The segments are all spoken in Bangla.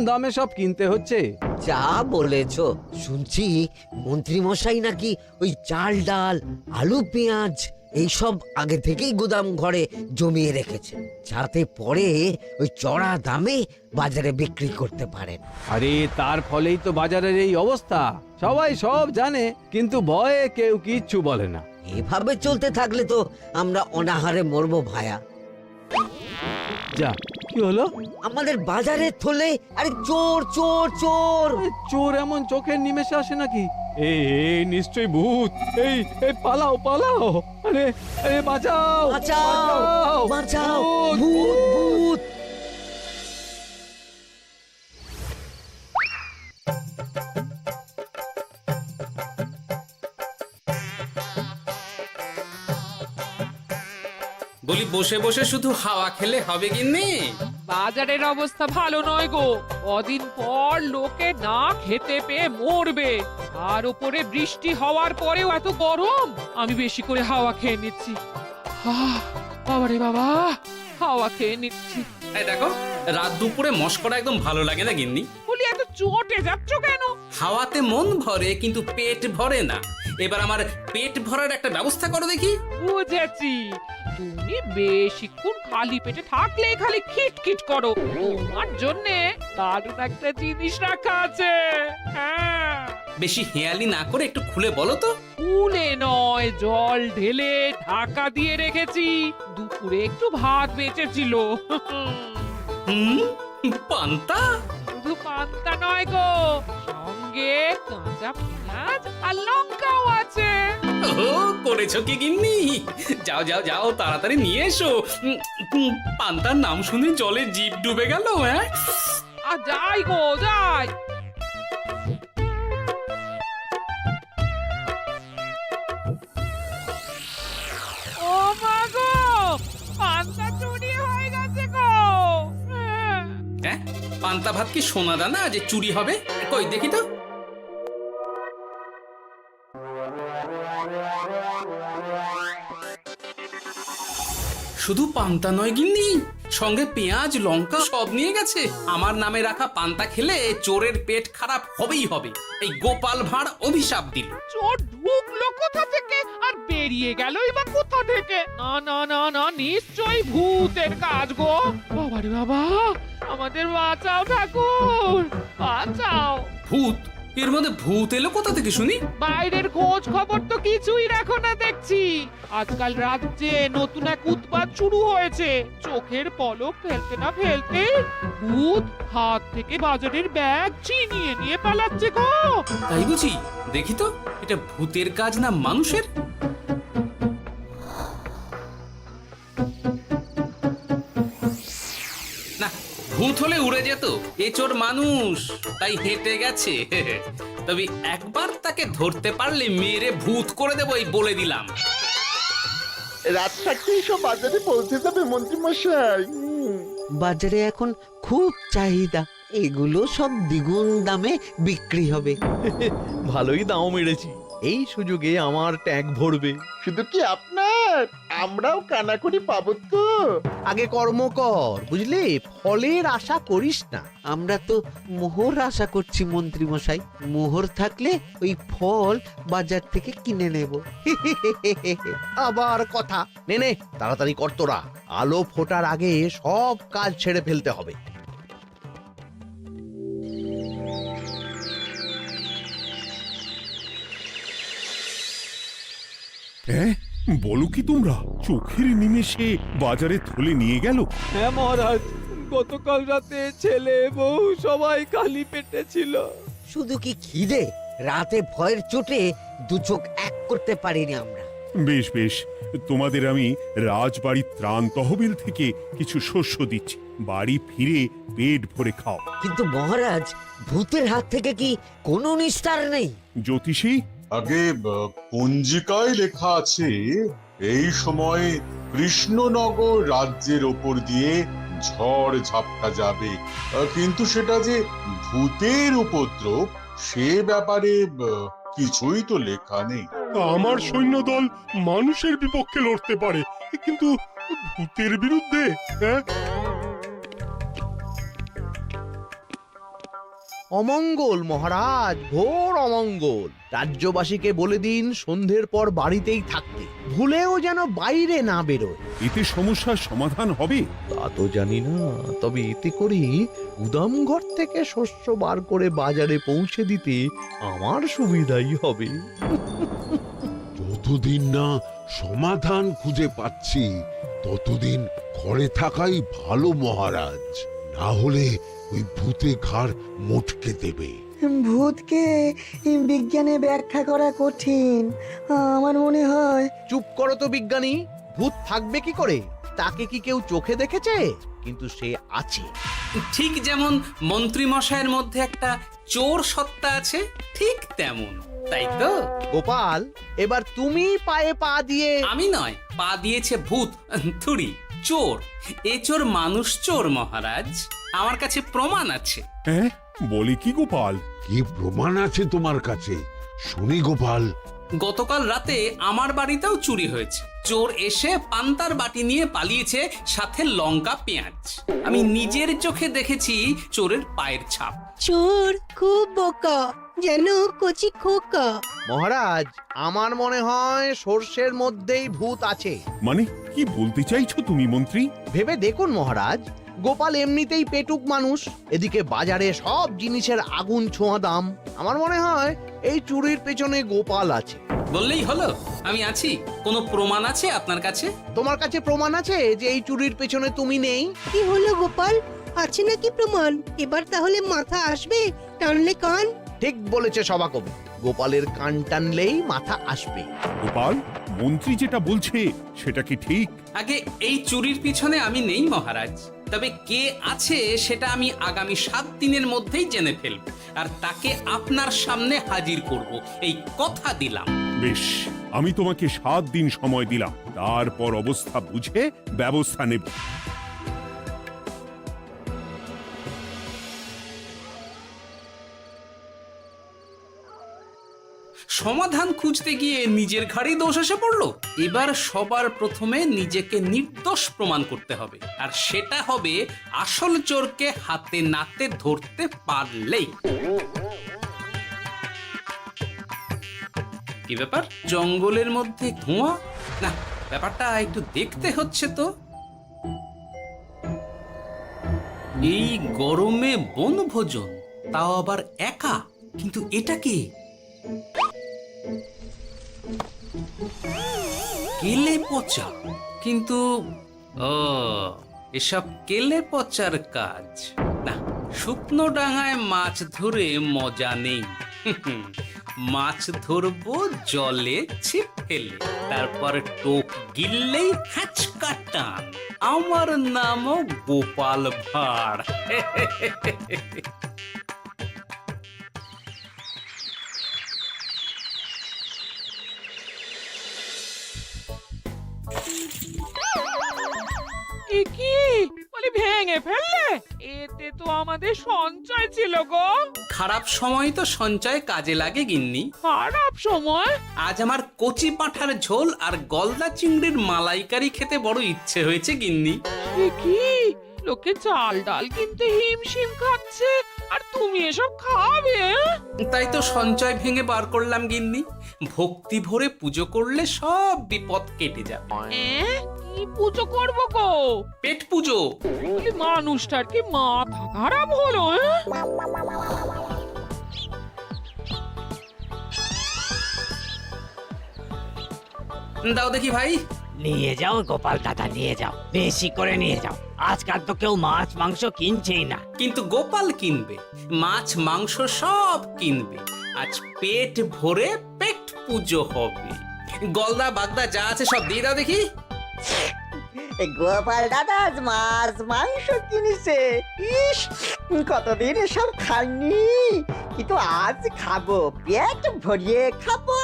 দামে সব কিনতে হচ্ছে। যা বলেছো। শুনছি মন্ত্রী মশাই নাকি ওই চাল ডাল আলু পেঁয়াজ এইসব আগে থেকেই গুদাম ঘরে জমিয়ে রেখেছেন, যাতে পরে ওই চড়া দামে বাজারে বিক্রি করতে পারেন। আরে তার ফলেই তো বাজারের এই অবস্থা। সবাই সব জানে, কিন্তু ভয়ে কেউ কিচ্ছু বলে না। এভাবে চলতে থাকলে তো আমরা অনাহারে মরবো ভায়া। যা, কি হলো? আমাদের বাজারে থলে আরে চোর চোর চোর। এ, চোর এমন চোখের নিমেষে আসে নাকি? এই নিশ্চয়ই ভূত। এই এই পালাও পালাও। আরে আরে বাঁচাও বাঁচাও বাঁচাও, ভূত ভূত। বলি বসে বসে শুধু হাওয়া খেলে হবে গিন্নি? বাজারের অবস্থা ভালো নয় গো। কদিন পর লোকে না খেতে পেয়ে মরবে। আর উপরে বৃষ্টি হওয়ার পরেও এত গরম। আমি বেশি করে হাওয়া খেয়ে নিচ্ছি। বাবারে বাবা, হাওয়া খেয়ে নিচ্ছি। এই দেখো, রাত দুপুরে মস্করা একদম ভালো লাগে না গিন্নি। বলি এত চটে যাচ্ছ কেন? হাওয়াতে মন ভরে কিন্তু পেট ভরে না। এবার আমার পেট ভরার একটা ব্যবস্থা করো দেখি। বুঝেছি, তুমি বেশিক্ষণ খালি পেটে থাকলে খালি খিটখিট করো। তোমার জন্যে দারুণ একটা জিনিস রাখা আছে। হ্যাঁ, বেশি হেয়ালি না করে একটু খুলে বলো তো। ফুলে নয়, জল ঢেলে ঢাকা দিয়ে রেখেছি। দুপুরে একটু ভাত বেঁচেছিল। হুম, পান্তা? শুধু পান্তা নয় গো, সঙ্গে কাঁচা পেঁয়াজ আর লঙ্কাও আছে। ও, করেছো কি গিন্নি? যাও যাও যাও, তাড়াতাড়ি নিয়ে এসো। পান্তার নাম শুনে জলে জিভ ডুবে গেল। হ্যাঁ, আর যাই গো যাই। ও মা গো, পান্তা চুরি হয়ে গেছে গো। হ্যাঁ, পান্তা ভাত কি সোনা দানা যে চুরি হবে? কই দেখি তো। শুধু পান্তা নয় গিন্নি, সঙ্গে পেঁয়াজ লঙ্কা সব নিয়ে গেছে। আমার নামে রাখা পান্তা খেলে চোরের পেট খারাপ হবেই হবে। এই গোপাল ভাঁড় অভিশাপ দিল। চোর ঢুকলো কোথা থেকে আর বেরিয়ে গেলই বা কোথা থেকে? না না না না, নিশ্চয়ই ভূতের কাজ গো। বাবারে বাবা, আমাদের বাঁচাও ঠাকুর, বাঁচাও। ভূত? এর মধ্যে ভূত এলো কোথা থেকে শুনি? বাইরের খোঁজ খবর তো কিছুই রাখো না দেখছি। আজকাল রাজ্যে নতুন এক উৎপাত শুরু হয়েছে। চোখের পলক ফেলতে না ফেলতে ভূত হাত থেকে বাজারের ব্যাগ ছিনিয়ে নিয়ে পালাচ্ছে গো। তাই বুঝি? দেখি তো, এটা ভূতের কাজ না মানুষের? না, ভূত হলে উড়ে যেত। এ চোর মানুষ, তাই হেঁটে গেছে। তবে একবার তাকে ধরতে পারলে মেরে ভূত করে দেবো, এই বলে দিলাম। রাত থাকতেই সব বাজারে পৌঁছে যাবে মন্ত্রী মশাই। বাজারে এখন খুব চাহিদা, এগুলো সব দ্বিগুণ দামে বিক্রি হবে। ভালোই দাম মেরেছি, এই সুযোগে আমার ট্যাগ ভরবে। শুধু কি আপনার, আমরাও কানাকড়ি পাবো তো। আগে কর্ম কর, বুঝলি? ফলের আশা করিস না। আমরা তো মোহর আশা করছি মন্ত্রী মশাই। মোহর থাকলে ওই ফল বাজার থেকে কিনে নেব। আবার কথা নে নে, তাড়াতাড়ি কর তোরা। আলো ফোটার আগে সব কাজ ছেড়ে ফেলতে হবে। হ্যাঁ, বলো কি তোমরা? চোখের নিমেষে বাজারে থলে নিয়ে গেল? হ্যাঁ মহারাজ, গতকাল রাতে ছেলে বউ সবাই খালি পেটে ছিল। শুধু কি খিদে, রাতে ভয়ের চোটে দু চোখ এক করতে পারিনি আমরা। বেশ বেশ, তোমাদের আমি রাজবাড়ির ত্রাণ তহবিল থেকে কিছু শস্য দিচ্ছি। বাড়ি ফিরে পেট ভরে খাও। কিন্তু মহারাজ, ভূতের হাত থেকে কি কোনো নিস্তার নেই? জ্যোতিষী, আগে পঞ্জিকায় লেখা আছে এই সময় কৃষ্ণনগর রাজ্যের ওপর দিয়ে ঝড় ঝাপটা যাবে, কিন্তু সেটা যে ভূতের উপদ্রব সে ব্যাপারে কিছুই তো লেখা নেই। আমার সৈন্যদল মানুষের বিপক্ষে লড়তে পারে, কিন্তু ভূতের বিরুদ্ধে? অমঙ্গল মহারাজ, ঘোর অমঙ্গল। রাজ্যবাসীকে বলে দিন সন্ধ্যের পর বাড়িতেই থাকতে, ভুলেও যেন বাইরে না বেরোয়। এতে সমস্যার সমাধান হবে? তা তো জানি না, তবে এতে করে গুদামঘর থেকে শস্য বার করে বাজারে পৌঁছে দিতে আমার সুবিধাই হবে। যতদিন না সমাধান খুঁজে পাচ্ছি ততদিন ঘরে থাকাই ভালো মহারাজ, না হলে ওই ভূতে ঘাড় মোটকে দেবে। ভূতকে বিজ্ঞানে ব্যাখ্যা করা কঠিন, আমার মনে হয়। চুপ করো তো বিজ্ঞানী, ভূত থাকবে কি করে? তাকে কি কেউ চোখে দেখেছে? কিন্তু সে আছে। ঠিক যেমন মন্ত্রী মশাইয়ের মধ্যে একটা চোর সত্তা আছে, ঠিক তেমন, তাই তো? গোপাল, এবার তুমি পায়ে পা দিয়ে। আমি নয়, পা দিয়েছে ভূত, থুড়ি চোর। এ চোর মানুষ চোর মহারাজ, আমার কাছে প্রমাণ আছে। হ্যাঁ, বলি কি গোপাল? কি প্রমাণ আছে তোমার কাছে? শুনি গোপাল। গতকাল রাতে আমার বাড়িতেও চুরি হয়েছে। চোর এসে পান্তার বাটি নিয়ে পালিয়েছে, সাথে লঙ্কা পেঁয়াজ। আমি নিজের চোখে দেখেছি চোরের পায়ের ছাপ। চোর খুব বোকা, যেন কচি খোকা। মহারাজ, আমার মনে হয় সর্ষের মধ্যেই ভূত আছে। মানে কি বলতে চাইছো তুমি মন্ত্রী? ভেবে দেখুন মহারাজ, গোপাল এমনিতেই পেটুক মানুষ, এদিকে বাজারে সব জিনিসের আগুন ছোঁয়া দাম। আমার মনে হয় এই চুরির পেছনে গোপাল আছে। বললেই হলো আমি আছি। কোনো প্রমাণ আছে আপনার কাছে? তোমার কাছে প্রমাণ আছে যে এই চুরির পেছনে তুমি নেই? কি হলো গোপাল, আছে নাকি প্রমাণ? এবার তাহলে মাথা আসবে, টানলে কান। ঠিক বলেছে সভাকবি, গোপালের কান টানলেই মাথা আসবে। গোপাল, মন্ত্রী যেটা বলছে সেটা কি ঠিক? আগে এই চুরির পিছনে আমি নেই মহারাজ, তবে কে আছে সেটা আমি আগামী 7 দিনের মধ্যেই জেনে ফেলব, আর তাকে আপনার সামনে হাজির করব, এই কথা দিলাম। বেশ, আমি তোমাকে 7 দিন সময় দিলাম, তারপর অবস্থা বুঝে ব্যবস্থা নেব। সমাধান খুঁজতে গিয়ে নিজের ঘাড়েই দোষ এসে পড়লো। এবার সবার প্রথমে নিজেকে নির্দোষ প্রমাণ করতে হবে, আর সেটা হবে আসল চোরকে হাতে নাতে ধরতে পারলেই। কি ব্যাপার, জঙ্গলের মধ্যে ধোঁয়া? না, ব্যাপারটা একটু দেখতে হচ্ছে তো। এই গরমে বনভোজন, তাও আবার একা, কিন্তু এটা কি? কেলে পচা, কিন্তু এসব কেলে পচার কাজ না। শুকনো ডাঙায় মাছ ধরে মজা নেই। মাছ ধরবো জলে ছিপ ফেলে, তারপর টোপ গিললেই হ্যাচকা টান। আমার নামও গোপাল ভাঁড়। এ কি বলি, ভেঙে ফেললে? এতে তো আমাদের সঞ্চয় ছিল গো। খারাপ সময় তো সঞ্চয় কাজে লাগে গিন্নি। খারাপ সময়? আজ আমার কচি পাঁঠার ঝোল আর গলদা চিংড়ির মালাইকারি খেতে বড় ইচ্ছে হয়েছে গিন্নি। এ কি, লোকে চাল ডাল কিনতে হিমশিম খাচ্ছে, আর তুমি এসব খাবে? তাই তো সঞ্চয় ভেঙে বার করলাম গিন্নি। ভক্তি ভরে পুজো করলে সব বিপদ কেটে যাবে। কি পুজো করবো গো? পেট পুজো। বলি, মানুষটার কি মাথা খারাপ হলো? দাও দেখি ভাই। নিয়ে যাও গোপাল দাদা, নিয়ে যাও, বেশি করে নিয়ে যাও। আজকাল তো কেউ মাছ মাংস কিনছেই না। কিন্তু গোপাল কিনবে, মাছ মাংস সব কিনবে। আজ পেট ভরে পেট পুজো হবে। গলদা বাগদা যা আছে সব দিয়ে দাও দেখি। গোপাল দাদা মাছ মাংস কিনেছে, ইস কতদিন এসব খাইনি, কিন্তু আজ খাবো, পেট ভরিয়ে খাবো।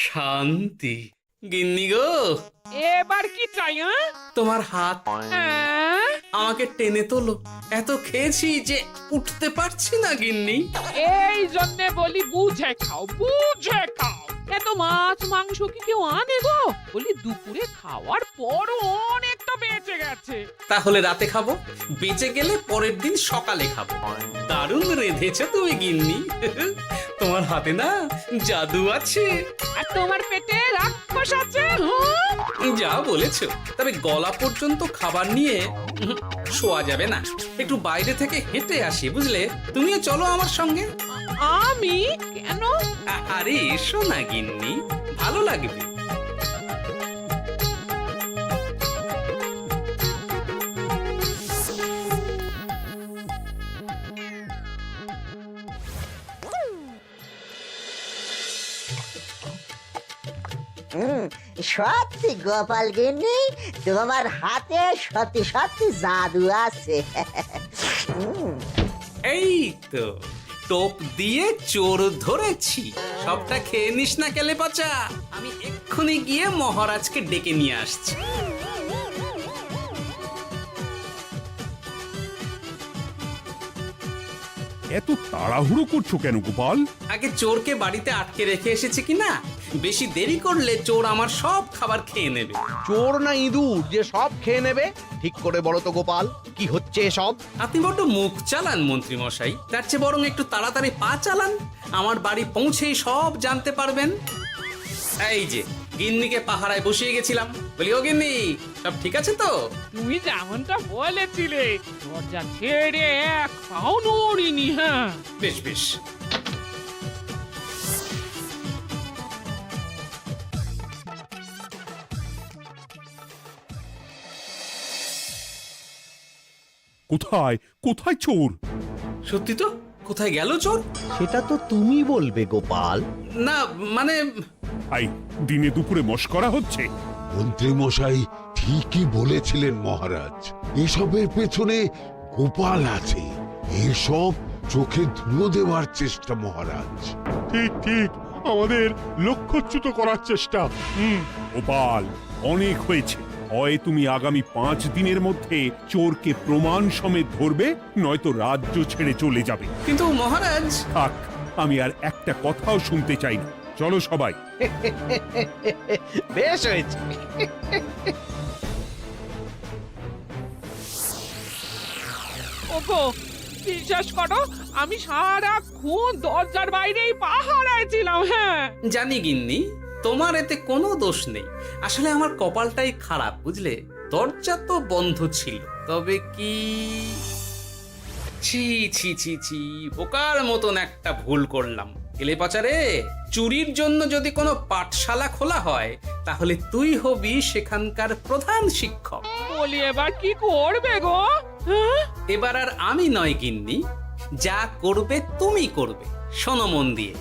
শান্তি। গিন্নি গো, এবার কি চাই? তোমার হাত হ্যাঁ? আমাকে টেনে তোলো। এত খেয়েছি যে উঠতে পারছি না গিন্নি। এই জন্য বলি বুঝে খাও, বুঝে খাও। এত মাছ মাংস কি কেউ আনে গো? বলি দুপুরে খাওয়ার পরও অনেকটা বেঁচে গেছে। তাহলে রাতে খাবো, বেঁচে গেলে পরের দিন সকালে খাবো। দারুণ রেঁধেছো তুমি গিন্নি। তোমার হাতে না জাদু আছে। আর তোমার পেটে রাক্ষস আছে। যা বলেছো, তবে গলা পর্যন্ত খাবার নিয়ে শোয়া যাবে না। একটু বাইরে থেকে হেঁটে আসি, বুঝলে? তুমিও চলো আমার সঙ্গে। আমি কেন? আরে এসো না গিন্নি, ভালো লাগবে। সত্যি গোপাল গিন্নি, তোমার হাতে সত্যি সত্যি জাদু আছে। এই তো টোপ দিয়ে চোর ধরেছি। সবটা খেয়ে নিস না কেলে পচা। আমি এক্ষুনি গিয়ে মহারাজকে ডেকে নিয়ে আসছি। এত তাড়াহুড়ো করছো কেন গোপাল? আগে চোরকে বাড়িতে আটকে রেখে এসেছে কিনা, বেশি দেরি করলে চোর আমার সব খাবার খেয়ে নেবে। চোর না ইঁদুর যে সব খেয়ে নেবে? ঠিক করে বলো তো গোপাল, কি হচ্ছে এসব? আপনি বড্ড মুখ চালান মন্ত্রী মশাই, তার চেয়ে বরং একটু তাড়াতাড়ি পা চালান। আমার বাড়ি পৌঁছেই সব জানতে পারবেন। এই যে গিন্নিকে পাহারায় বসিয়ে গেছিলাম, বলি ও গিন্নি, সব ঠিক আছে তো? তুমি যেমনটা বলেছিলে, দরজা ছেড়ে এক পাও নড়িনি। হ্যাঁ, বেশ বেশ। কোথায় কোথায় চোর? সত্যি তো, কোথায় গেল চোর? সেটা তো তুমি বলবে গোপাল। না মানে আই দিনে দুপুরে মশকরা হচ্ছে। মন্ত্রী মশাই ঠিকই বলেছিলেন মহারাজ, এসবের পেছনে গোপাল আছে। এসব চোখে ধুলো দেওয়ার চেষ্টা মহারাজ। ঠিক ঠিক, আমাদের লক্ষ্যচ্যুত করার চেষ্টা। গোপাল, অনেক হয়েছে। হয় তুমি আগামী 5 দিনের মধ্যে চোরকে প্রমাণ সমেত ধরবে, নয়তো রাজ্য ছেড়ে চলে যাবে। কিন্তু মহারাজ। থাক, আমি আর একটা কথাও শুনতে চাই না। চলো সবাই। বেশ হয়েছে। ওগো, বিশ্বাস করো, আমি সারাক্ষণ দরজার বাইরেই পাহারায় ছিলাম। হ্যাঁ, জানি গিন্নি, তোমার এতে কোনো দোষ নেই। আসলে আমার কপালটাই খারাপ, বুঝলে? দরজা তো বন্ধ ছিল, তবে কি ছি ছি ছি ছি, বোকার মতন একটা ভুল করলাম। এলে পাচারে, চুরির জন্য যদি কোনো পাঠশালা খোলা হয়, তাহলে তুই হবি সেখানকার প্রধান শিক্ষক। বলি এবার কি করবে গো? হ্যাঁ? এবার আর আমি নয় গিন্নি, যা করবে তুমি করবে। শোনো মন দিয়ে।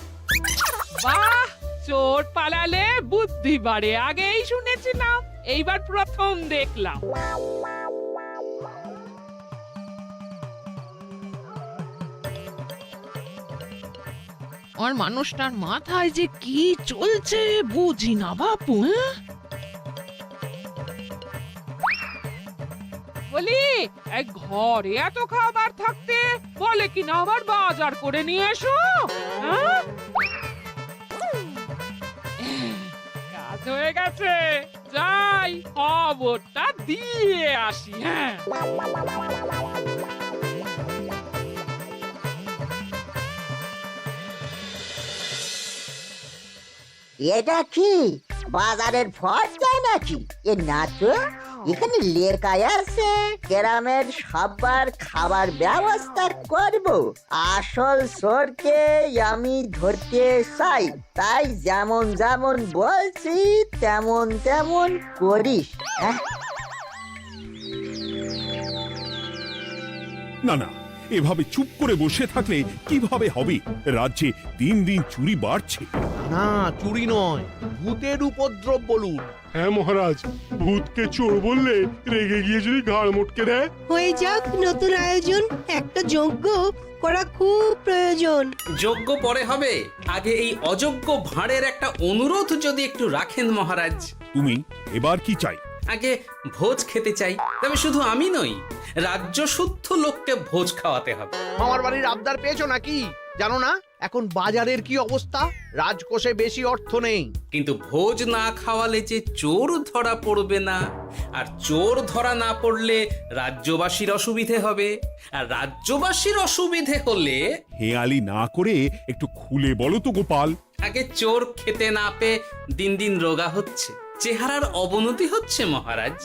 বাহ, চোর পালালে বুদ্ধি বাড়ে, আগেই শুনেছিলাম, এইবার প্রথম দেখলাম। আর মানুষটার মাথায় যে কি চলছে বুঝি না বাপু। হ্যাঁ, বলি এই ঘরে এত খাবার থাকতে বলে কিনা আবার বাজার করে নিয়ে এসো। হ্যাঁ, কাজ হয়ে গেছে, যাই খবরটা দিয়ে আসি। হ্যাঁ, এটা কি বাজারের ফর্দায় নাকি? এ না তো, এখানে লেখাই আছে গ্রামের সবার খাবার ব্যবস্থা করব। আসল চোরকে আমি ধরতে চাই, তাই যেমন যেমন বলছি তেমন তেমন করিস। হ্যাঁ, না না, এভাবে চুপ করে বসে থাকলে কিভাবে হবে? রাজ্যে দিন দিন চুরি বাড়ছে। না চুরি নয়, ভূতের উপদ্রব বলুন। হ্যাঁ মহারাজ, ভূতকে চোর বললে রেগে গিয়ে যদি ঘাড় মোটকে দেয়। হয়ে যাক নতুন আয়োজন, একটা যজ্ঞ করা খুব প্রয়োজন। যোগ্য পরে হবে, আগে এই অযোগ্য ভাঁড়ের একটা অনুরোধ যদি একটু রাখেন মহারাজ। তুমি এবার কি চাই? আগে ভোজ খেতে চাই, তবে শুধু আমি নই, রাজ্য শুদ্ধ লোককে ভোজ খাওয়াতে হবে। মামার বাড়ির আবদার পেয়েছো নাকি? জানো না এখন বাজারের কি অবস্থা? রাজকোষে বেশি অর্থ নেই। কিন্তু ভোজ না খাওয়ালে যে চোর ধরা পড়বে না, আর চোর ধরা না পড়লে রাজ্যবাসীর অসুবিধে হবে, আর রাজ্যবাসীর অসুবিধে হলে হেয়ালি না করে একটু খুলে বলো তো গোপাল। আগে চোর খেতে না পেয়ে দিন দিন রোগা হচ্ছে, চেহারার অবনতি হচ্ছে মহারাজ,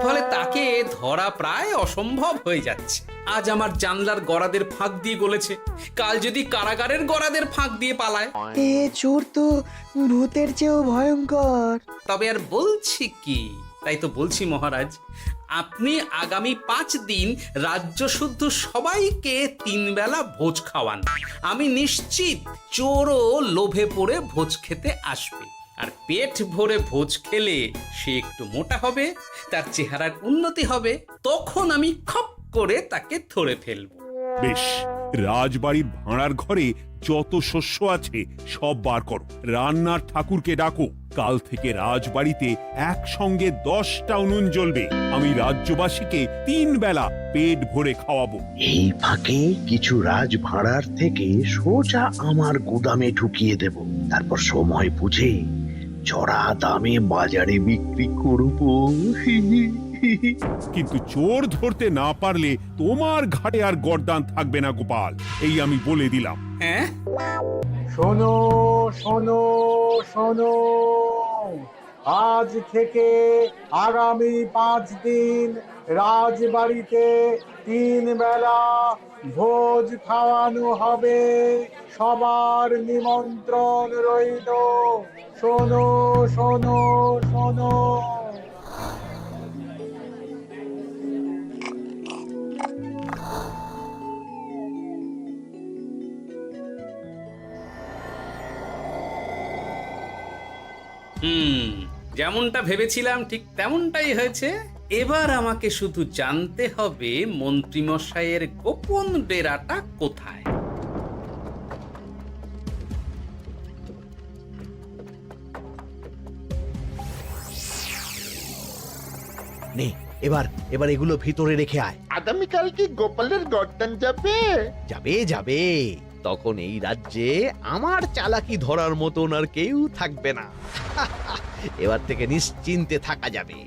ফলে তাকে ধরা প্রায় অসম্ভব হয়ে যাচ্ছে। আজ আমার জানলার গড়াদের ফাঁক দিয়ে গলেছে, কাল যদি কারাগারের গড়াদের ফাঁক দিয়ে পালায়। এ চোর তো ভূতের চেয়েও ভয়ঙ্কর। তবে আর বলছি কি, তাই তো বলছি মহারাজ, আপনি আগামী 5 দিন রাজ্য শুদ্ধ সবাইকে 3 বেলা ভোজ খাওয়ান। আমি নিশ্চিত চোরও লোভে পড়ে ভোজ খেতে আসবে, আর পেট ভরে ভোজ খেলে সে একটু মোটা হবে, তার চেহারার উন্নতি হবে, তখন আমি খপ করে তাকে ধরে ফেলবো। বেশ, রাজবাড়ির ভাঁড়ার ঘরে যত শস্য আছে সব বার করো, রান্নার ঠাকুরকে ডাকো। কাল থেকে রাজবাড়িতে একসঙ্গে 10টা উনুন জ্বলবে। আমি রাজ্যবাসীকে 3 বেলা পেট ভরে খাওয়াবো। এই ফাঁকে কিছু রাজ ভাড়ার থেকে সোজা আমার গুদামে ঢুকিয়ে দেব, তারপর সময় বুঝে চড়া দামে বাজারে বিক্রি করব। কিন্তু চোর ধরতে না পারলে তোমার ঘাটে আর গর্দান থাকবে না গোপাল, এই আমি বলে দিলাম। হ্যাঁ, শোনো শোনো শোনো, আজ থেকে আগামী 5 দিন রাজবাড়িতে 3 বেলা ভোজ খাওয়ানো হবে, সবার নিমন্ত্রণ রইল। শোনো শোনো শোনো। যেমনটা ভেবেছিলাম ঠিক তেমনটাই হয়েছে। এবার আমাকে শুধু জানতে হবে মন্ত্রীমশাইয়ের গোপন ডেরাটা কোথায়। নে এবার এবার এগুলো ভিতরে রেখে আয়। আগামীকাল কি গোপালের গর্দান যাবে? যাবে যাবে, তখন এই রাজ্যে আমার চালাকি ধরার মতন আর কেউ থাকবে না। এবার থেকে নিশ্চিন্তে থাকা যাবে।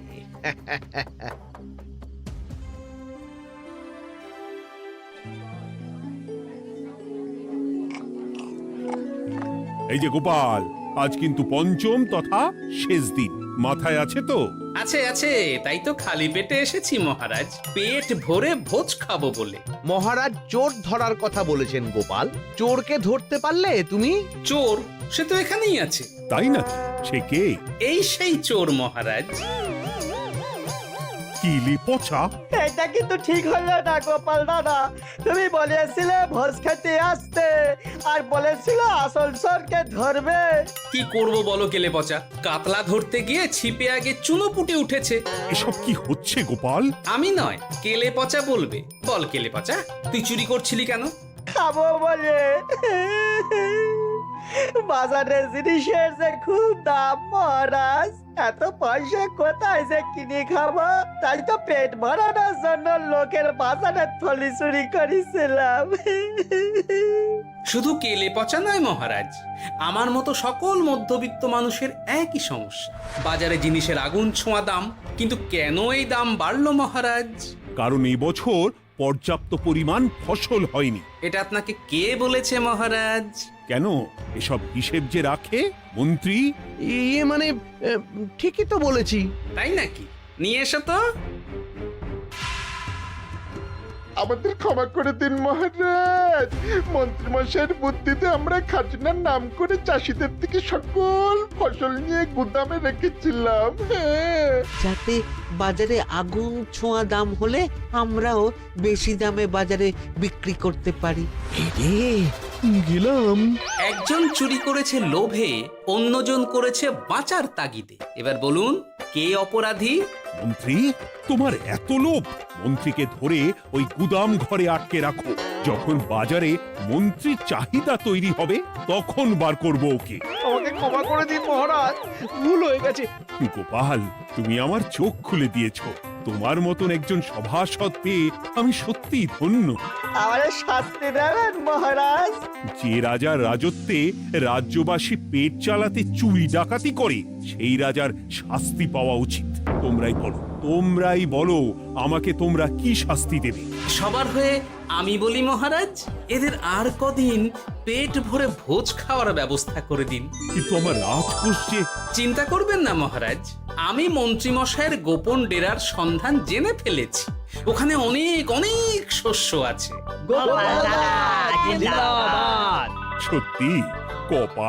এই যে গোপাল, আজ কিন্তু পঞ্চম তথা শেষ দিন, মাথায় আছে তো? আছে আছে, তাই তো খালি পেটে এসেছি মহারাজ, পেট ভরে ভোজ খাবো বলে। মহারাজ চোর ধরার কথা বলেছেন গোপাল, চোরকে ধরতে পারলে তুমি? চোর সে তো এখানেই আছে। তাই নাকি? সে কে? এই সেই চোর মহারাজ। কিলি পচা, এটা কিন্তু ঠিক হলো না গোপাল দাদা। তুমি বলেছিলে ভোজ খেতে আসতে, আর বলেছিল আসল চোরকে ধরবে। কি করব বলো কেলে পচা, কাতলা ধরতে গিয়ে ছিপে আগে চুনো পুটে উঠেছে। এসব কি হচ্ছে গোপাল? আমি নয়, কেলে পচা বলবে। বল কেলে পচা, তুই চুরি করছিলি কেন? খাবো বলে। বাজারের জিনিসের যে খুব দাম মহারাজ, এত পয়সা কোথায় যে কিনে খাবো, তাই তো পেট ভরানোর জন্য লোকের বাজারের থলি চুরি করেছিলাম। শুধু কেলে পচা নয় মহারাজ, আমার মতো সকল মধ্যবিত্ত মানুষের একই সমস্যা। বাজারে জিনিসের আগুন ছোঁয়া দাম, কিন্তু কেন এই দাম বাড়লো মহারাজ? কারণ এই বছর পর্যাপ্ত পরিমাণ ফসল হয়নি। এটা আপনাকে কে বলেছে মহারাজ? কেন, এসব হিসেব যে রাখে মন্ত্রী। ইয়ে মানে ঠিকই তো বলেছি। তাই নাকি? নিয়ে এসো তো। আমাদের ক্ষমা করে দিন মহারাজ, মন্ত্রীমশাইয়ের বুদ্ধিতে আমরা খাজনার নাম করে চাষিদের থেকে সকল ফসল নিয়ে গুদামে রেখেছিলাম। যাতে বাজারে আগুন ছোঁয়া দাম হলে আমরাও বেশি দামে বাজারে বিক্রি করতে পারি। রে গেলাম। একজন চুরি করেছে লোভে, অন্যজন করেছে বাঁচার তাগিদে। এবার বলুন কে অপরাধী? মন্ত্রী, তোমার এত লোভ! মন্ত্রীকে ধরে ওই গুদাম ঘরে আটকে রাখো। যখন বাজারে মন্ত্রীর চাহিদা তৈরি হবে তখন বার করবো ওকে। আমাকে ক্ষমা করে দিন মহারাজ, ভুল হয়ে গেছে। গোপাল, তুমি আমার চোখ খুলে দিয়েছো। তোমার মতন একজন সভাসদ পেয়ে আমি সত্যিই ধন্য। আমারে শাস্তি দেবেন মহারাজ? যে রাজার রাজত্বে রাজ্যবাসী পেট চালাতে চুরি ডাকাতি করে সেই রাজার শাস্তি পাওয়া উচিত। তোমরাই বলো আমাকে তোমরা কি শাস্তি দেবে? সবার হয়ে আমি বলি মহারাজ, এদের আর কদিন পেট ভরে ভোজ খাওয়ার ব্যবস্থা করে দিন। কিন্তু আমার রাজকোষ যে। চিন্তা করবেন না মহারাজ, আমি মন্ত্রীমশাইয়ের গোপন ডেরার সন্ধান জেনে ফেলেছি। ওখানে অনেক অনেক শস্য আছে। গোপাল দাদা জিন্দাবাদ। সত্যি কপাল